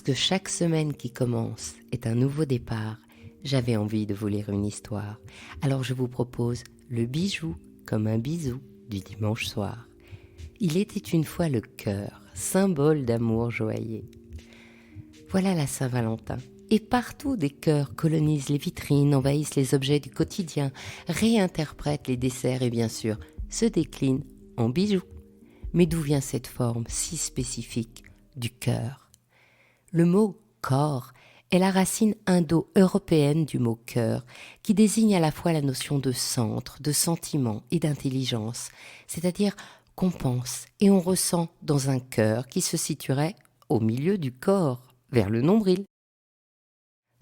Puisque chaque semaine qui commence est un nouveau départ, j'avais envie de vous lire une histoire. Alors je vous propose le bijou comme un bisou du dimanche soir. Il était une fois le cœur, symbole d'amour joyeux. Voilà la Saint-Valentin. Et partout des cœurs colonisent les vitrines, envahissent les objets du quotidien, réinterprètent les desserts et bien sûr se déclinent en bijoux. Mais d'où vient cette forme si spécifique du cœur ? Le mot « corps » est la racine indo-européenne du mot « cœur » qui désigne à la fois la notion de centre, de sentiment et d'intelligence, c'est-à-dire qu'on pense et on ressent dans un cœur qui se situerait au milieu du corps, vers le nombril.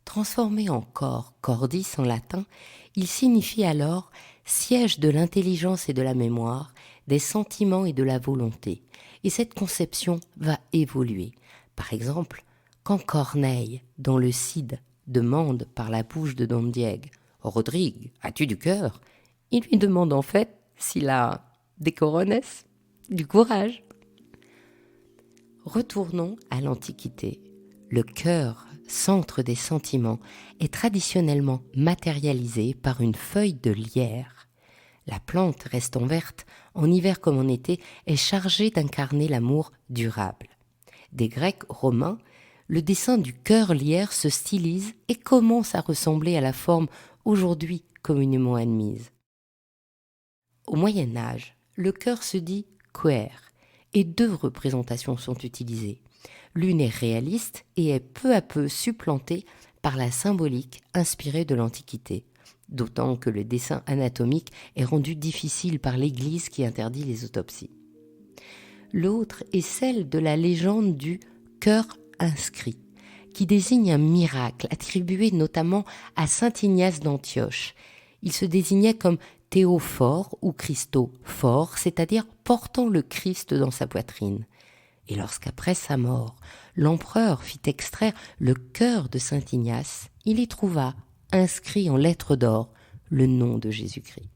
Transformé en corps, cordis en latin, il signifie alors siège de l'intelligence et de la mémoire, des sentiments et de la volonté. Et cette conception va évoluer. Par exemple, quand Corneille, dans le Cid, demande par la bouche de Don Diego « Rodrigue, as-tu du cœur ?» il lui demande en fait s'il a des corones, du courage. Retournons à l'Antiquité. Le cœur, centre des sentiments, est traditionnellement matérialisé par une feuille de lierre. La plante, restant verte, en hiver comme en été, est chargée d'incarner l'amour durable. Des Grecs romains, le dessin du cœur lierre se stylise et commence à ressembler à la forme aujourd'hui communément admise. Au Moyen Âge, le cœur se dit quaer et deux représentations sont utilisées. L'une est réaliste et est peu à peu supplantée par la symbolique inspirée de l'Antiquité, d'autant que le dessin anatomique est rendu difficile par l'Église qui interdit les autopsies. L'autre est celle de la légende du cœur inscrit, qui désigne un miracle attribué notamment à saint Ignace d'Antioche. Il se désignait comme théophore ou Christophore, c'est-à-dire portant le Christ dans sa poitrine. Et lorsqu'après sa mort, l'empereur fit extraire le cœur de saint Ignace, il y trouva, inscrit en lettres d'or, le nom de Jésus-Christ.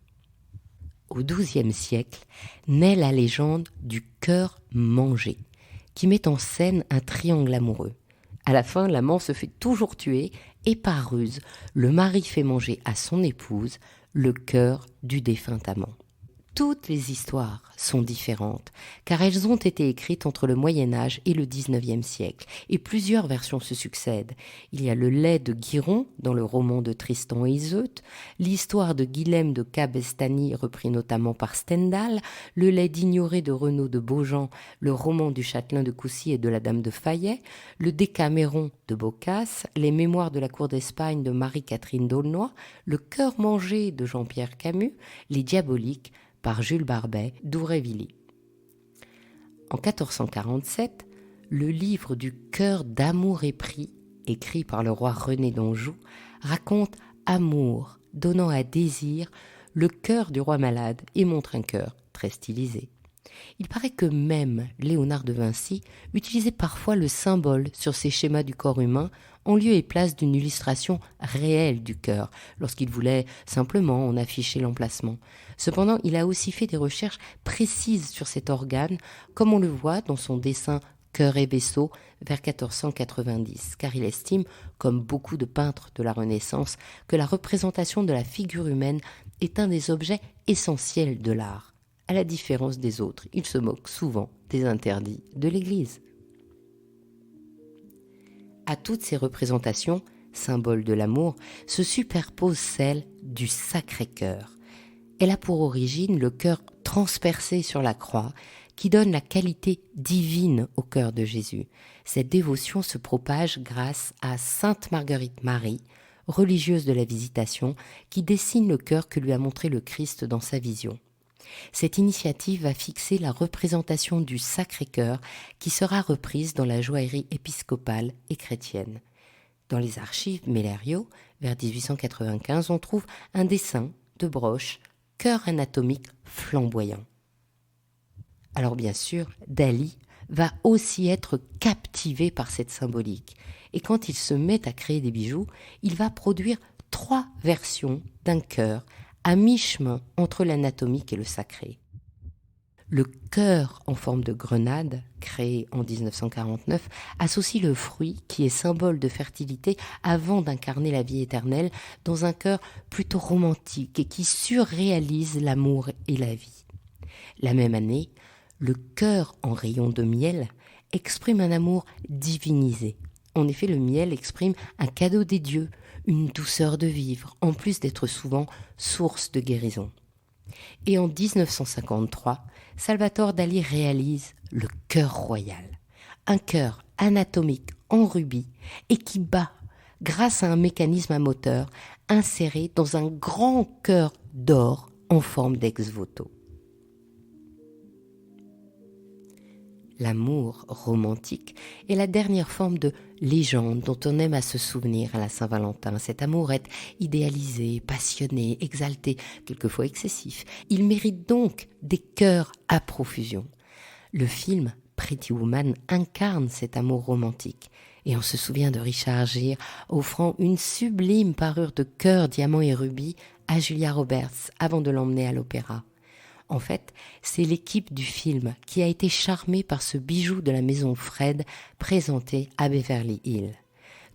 Au XIIe siècle, naît la légende du cœur mangé, qui met en scène un triangle amoureux. À la fin, l'amant se fait toujours tuer et par ruse, le mari fait manger à son épouse le cœur du défunt amant. Toutes les histoires sont différentes, car elles ont été écrites entre le Moyen-Âge et le XIXe siècle, et plusieurs versions se succèdent. Il y a le lait de Guiron, dans le roman de Tristan et Iseut, l'histoire de Guilhem de Cabestany, repris notamment par Stendhal, le lait d'Ignoré de Renaud de Beaujean, le roman du châtelain de Coucy et de la dame de Fayet, le Décaméron de Boccace, les mémoires de la cour d'Espagne de Marie-Catherine d'Aulnoy, le cœur mangé de Jean-Pierre Camus, les Diaboliques, par Jules Barbet d'Aurevilly. En 1447, le livre du cœur d'amour épris, écrit par le roi René d'Anjou, raconte amour, donnant à désir le cœur du roi malade et montre un cœur très stylisé. Il paraît que même Léonard de Vinci utilisait parfois le symbole sur ses schémas du corps humain en lieu et place d'une illustration réelle du cœur, lorsqu'il voulait simplement en afficher l'emplacement. Cependant, il a aussi fait des recherches précises sur cet organe, comme on le voit dans son dessin Cœur et vaisseau vers 1490, car il estime, comme beaucoup de peintres de la Renaissance, que la représentation de la figure humaine est un des objets essentiels de l'art. À la différence des autres, il se moque souvent des interdits de l'Église. À toutes ces représentations, symboles de l'amour, se superpose celle du Sacré-Cœur. Elle a pour origine le cœur transpercé sur la croix, qui donne la qualité divine au cœur de Jésus. Cette dévotion se propage grâce à Sainte Marguerite Marie, religieuse de la Visitation, qui dessine le cœur que lui a montré le Christ dans sa vision. Cette initiative va fixer la représentation du Sacré-Cœur qui sera reprise dans la joaillerie épiscopale et chrétienne. Dans les archives Mellerio, vers 1895, on trouve un dessin de broche, cœur anatomique flamboyant. Alors bien sûr, Dali va aussi être captivé par cette symbolique. Et quand il se met à créer des bijoux, il va produire 3 versions d'un cœur à mi-chemin entre l'anatomique et le sacré. Le cœur en forme de grenade, créé en 1949, associe le fruit qui est symbole de fertilité avant d'incarner la vie éternelle dans un cœur plutôt romantique et qui surréalise l'amour et la vie. La même année, le cœur en rayon de miel exprime un amour divinisé. En effet, le miel exprime un cadeau des dieux, une douceur de vivre, en plus d'être souvent source de guérison. Et en 1953, Salvatore Dali réalise le cœur royal, un cœur anatomique en rubis et qui bat grâce à un mécanisme à moteur inséré dans un grand cœur d'or en forme d'ex-voto. L'amour romantique est la dernière forme de légende dont on aime à se souvenir à la Saint-Valentin. Cet amour est idéalisé, passionné, exalté, quelquefois excessif. Il mérite donc des cœurs à profusion. Le film Pretty Woman incarne cet amour romantique. Et on se souvient de Richard Gere offrant une sublime parure de cœur, diamant et rubis à Julia Roberts avant de l'emmener à l'opéra. En fait, c'est l'équipe du film qui a été charmée par ce bijou de la maison Fred présenté à Beverly Hills.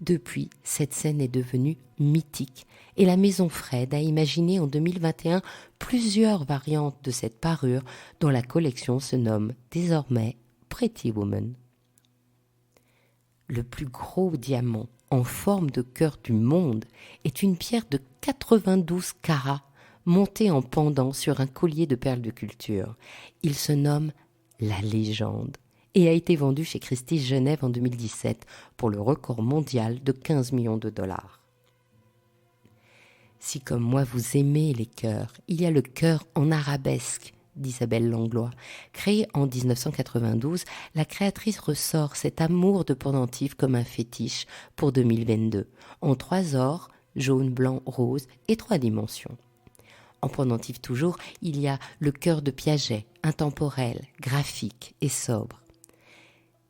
Depuis, cette scène est devenue mythique et la maison Fred a imaginé en 2021 plusieurs variantes de cette parure dont la collection se nomme désormais Pretty Woman. Le plus gros diamant en forme de cœur du monde est une pierre de 92 carats monté en pendant sur un collier de perles de culture. Il se nomme La Légende et a été vendu chez Christie's Genève en 2017 pour le record mondial de 15 millions de dollars. Si comme moi vous aimez les cœurs, il y a le cœur en arabesque d'Isabelle Langlois. Créée en 1992, la créatrice ressort cet amour de pendentif comme un fétiche pour 2022, en 3 ors, jaune, blanc, rose et 3 dimensions. En pendentif toujours, il y a le cœur de Piaget, intemporel, graphique et sobre.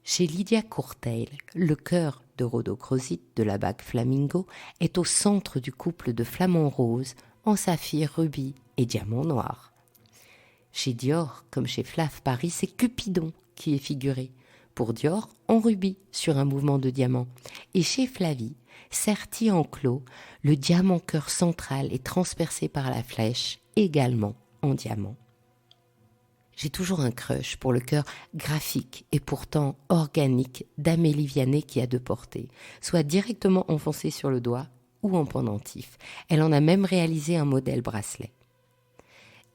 Chez Lydia Courteil, le cœur de rhodochrosite de la bague Flamingo est au centre du couple de flamants roses en saphir, rubis et diamant noir. Chez Dior, comme chez Flav Paris, c'est Cupidon qui est figuré. Pour Dior, en rubis sur un mouvement de diamant. Et chez Flavie, serti en clos, le diamant cœur central est transpercé par la flèche, également en diamant. J'ai toujours un crush pour le cœur graphique et pourtant organique d'Amélie Vianney qui a 2 portées, soit directement enfoncé sur le doigt ou en pendentif. Elle en a même réalisé un modèle bracelet.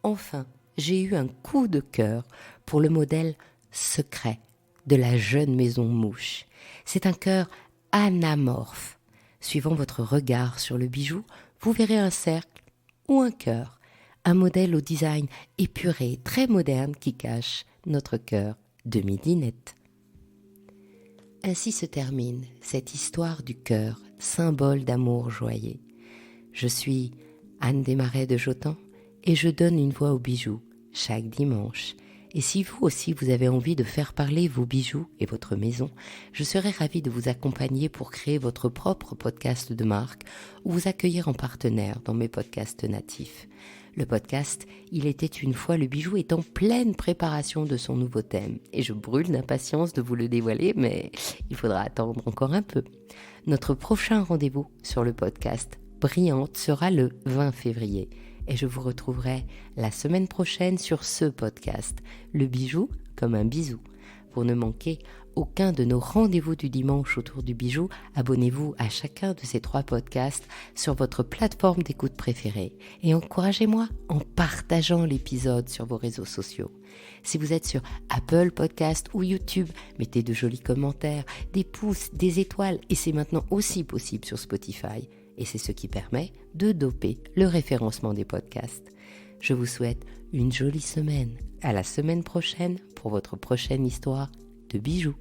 Enfin, j'ai eu un coup de cœur pour le modèle secret de la jeune maison Mouche. C'est un cœur anamorphe. Suivant votre regard sur le bijou, vous verrez un cercle ou un cœur, un modèle au design épuré, très moderne qui cache notre cœur de midinette. Ainsi se termine cette histoire du cœur, symbole d'amour joyeux. Je suis Anne Desmarais de Jotan et je donne une voix aux bijoux chaque dimanche. Et si vous aussi vous avez envie de faire parler vos bijoux et votre maison, je serai ravie de vous accompagner pour créer votre propre podcast de marque ou vous accueillir en partenaire dans mes podcasts natifs. Le podcast « Il était une fois le bijou » est en pleine préparation de son nouveau thème et je brûle d'impatience de vous le dévoiler, mais il faudra attendre encore un peu. Notre prochain rendez-vous sur le podcast Brillante sera le 20 février. Et je vous retrouverai la semaine prochaine sur ce podcast, le bijou comme un bisou. Pour ne manquer aucun de nos rendez-vous du dimanche autour du bijou, abonnez-vous à chacun de ces 3 podcasts sur votre plateforme d'écoute préférée. Et encouragez-moi en partageant l'épisode sur vos réseaux sociaux. Si vous êtes sur Apple Podcast ou YouTube, mettez de jolis commentaires, des pouces, des étoiles et c'est maintenant aussi possible sur Spotify. Et c'est ce qui permet de doper le référencement des podcasts. Je vous souhaite une jolie semaine. À la semaine prochaine pour votre prochaine histoire de bijoux.